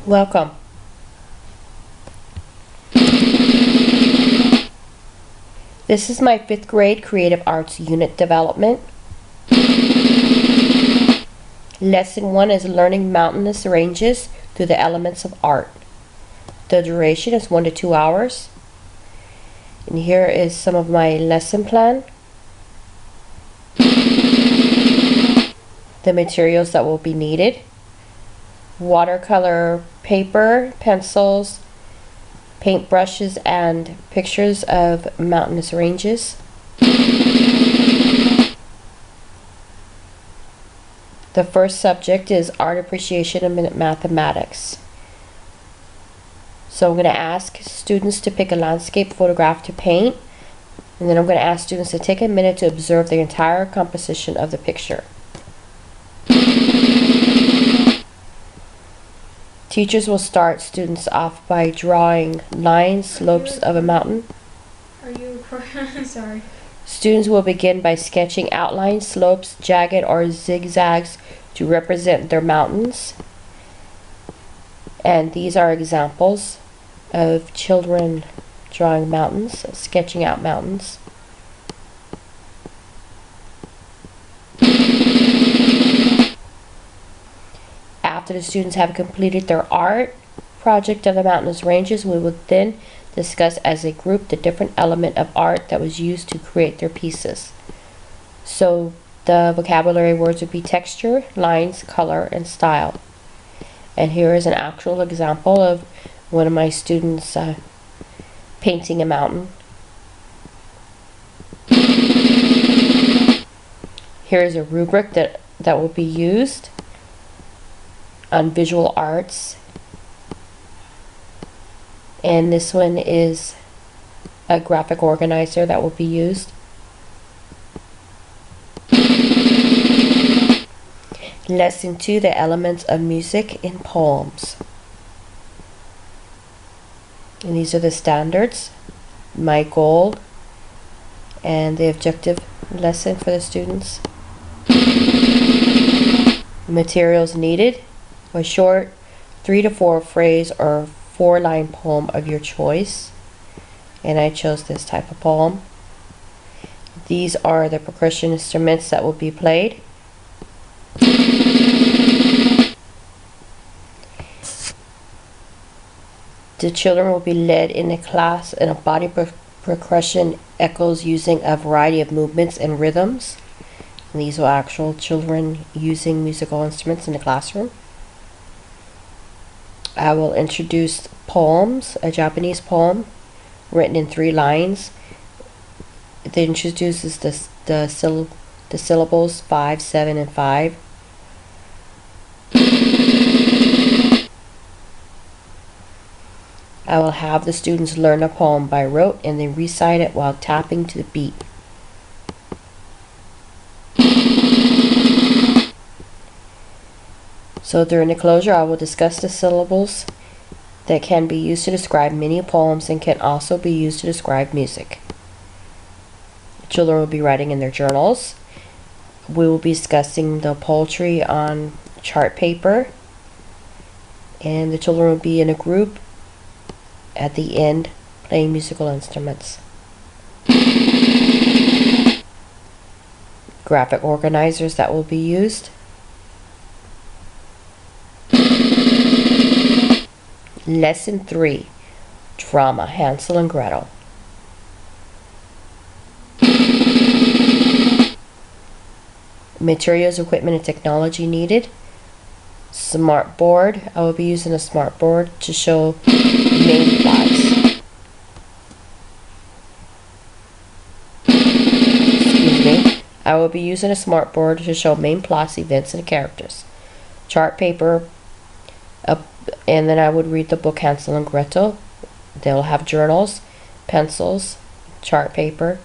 Welcome. This is my 5th grade Creative Arts Unit Development. Lesson 1 is Learning Mountainous Ranges through the Elements of Art. The duration is 1 to 2 hours. And here is some of my lesson plan. The materials that will be needed: watercolor paper, pencils, paint brushes, and pictures of mountainous ranges. The first subject is art appreciation and mathematics. So I'm going to ask students to pick a landscape photograph to paint, and then I'm going to ask students to take a minute to observe the entire composition of the picture. Teachers will start students off by drawing lines, slopes of a mountain. Are you recording? Sorry. Students will begin by sketching outlines, slopes, jagged or zigzags to represent their mountains. And these are examples of children drawing mountains, sketching out mountains. After the students have completed their art project of the mountainous ranges, we will then discuss as a group the different element of art that was used to create their pieces. So the vocabulary words would be texture, lines, color, and style. And here is an actual example of one of my students painting a mountain. Here is a rubric that will be used on visual arts, and this one is a graphic organizer that will be used. Lesson 2, the elements of music in poems. And these are the standards, my goal, and the objective lesson for the students. Materials needed: a short 3 to 4 phrase or 4-line poem of your choice, and I chose this type of poem. These are the percussion instruments that will be played. The children will be led in a class in a body percussion echoes using a variety of movements and rhythms. And these are actual children using musical instruments in the classroom. I will introduce poems, a Japanese poem written in 3 lines. It introduces the syllables 5, 7, and 5. I will have the students learn a poem by rote and then recite it while tapping to the beat. So during the closure, I will discuss the syllables that can be used to describe many poems and can also be used to describe music. The children will be writing in their journals. We will be discussing the poetry on chart paper, and the children will be in a group at the end playing musical instruments. Graphic organizers that will be used. Lesson 3, Drama, Hansel and Gretel. Materials, equipment, and technology needed: smart board. I will be using a smart board to show main plots. Excuse me. I will be using a smart board to show main plots, events, and characters. Chart paper, and then I would read the book Hansel and Gretel. They'll have journals, pencils, chart paper.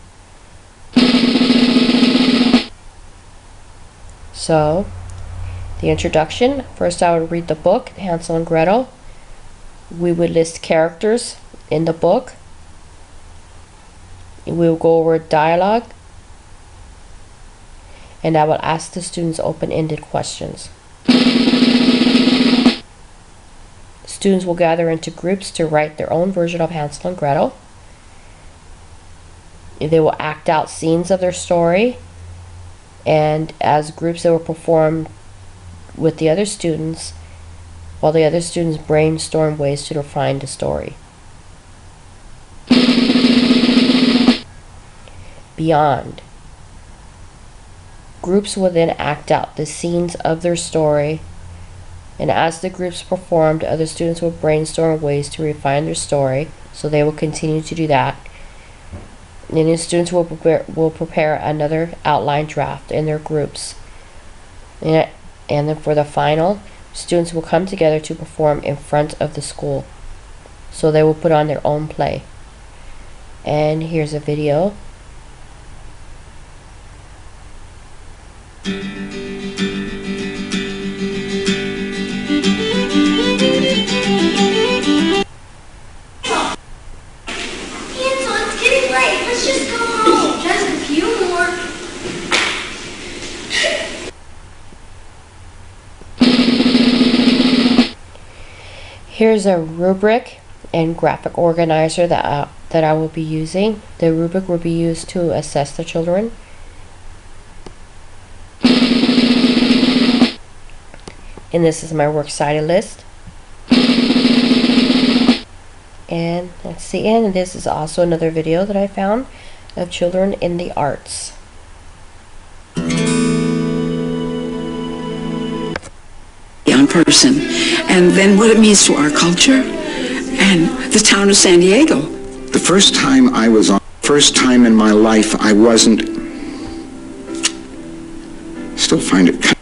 So, the introduction. First I would read the book, Hansel and Gretel. We would list characters in the book. We will go over dialogue. And I will ask the students open-ended questions. Students will gather into groups to write their own version of Hansel and Gretel. They will act out scenes of their story, and as groups they will perform with the other students while the other students brainstorm ways to refine the story. Beyond. Groups will then act out the scenes of their story, and as the groups performed, other students will brainstorm ways to refine their story, so they will continue to do that. And then students will prepare another outline draft in their groups. And then for the final, students will come together to perform in front of the school. So they will put on their own play. And here's a video. Let's just go home. Just a few more. Here's a rubric and graphic organizer that I will be using. The rubric will be used to assess the children. And this is my works cited list. And that's the end. And this is also another video that I found of children in the arts. Young person, and then what it means to our culture and the town of San Diego. The first time in my life I wasn't, still find it